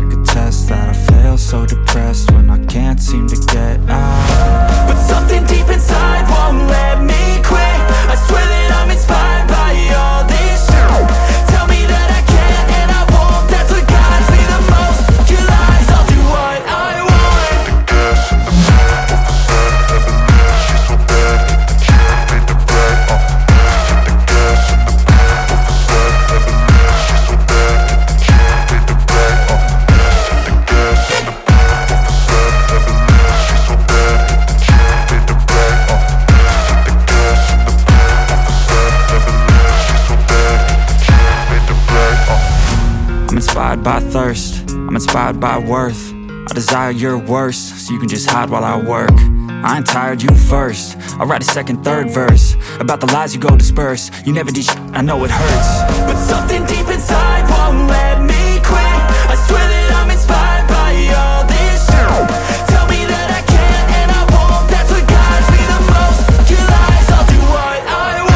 like a test that I fail, so depressed when I can't seem to get out. But something deep inside won't let me quit. I swear that I'm inspired by all this shit. Tell me that I can't and I won't. That's what guides me the most. Your lies, I'll do what I want. I'm inspired by thirst, I'm inspired by worth. I desire your worst, so you can just hide while I work. I ain't tired, you first. I'll write a second, third verse about the lies you go disperse. You never did shit, I know it hurts. But something deep inside won't let me quit. I swear that I'm inspired by all this shit. Tell me that I can't and I won't. That's what guides me the most. Your lies, I'll do what I want.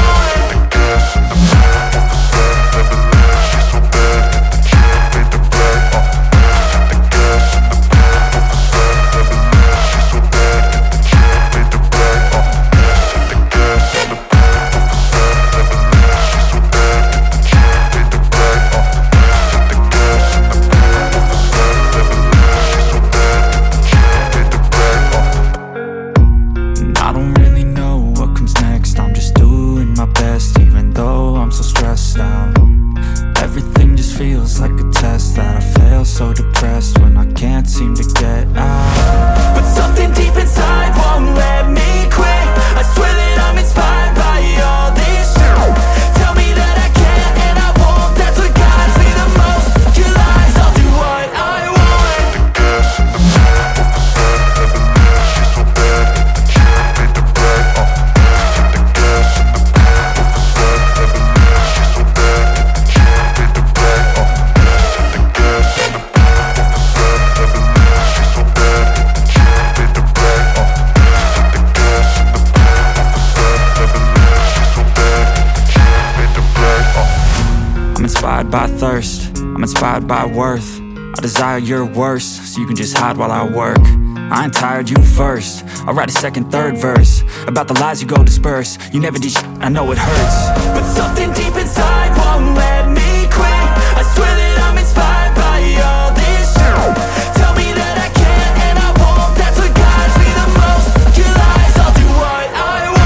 I don't really know what comes next. I'm just doing my best, even though I'm so stressed out. Everything just feels like a test that I fail, so depressed when I can't seem to get out. But something deep inside won't let me quit. I swear that I'm inspired by all this shit. Tell me that I can't and I won't. That's what guides me the most. Your lies, I'll do what I want. I'm inspired by thirst, I'm inspired by worth. I desire your worst, so you can just hide while I work. I ain't tired, you first. I'll write a second, third verse about the lies you go disperse. You never did shit, I know it hurts. But something deep inside won't let me quit. I swear that I'm inspired by all this shit. Tell me that I can't and I won't. That's what guides me the most. Your lies, I'll do what I want.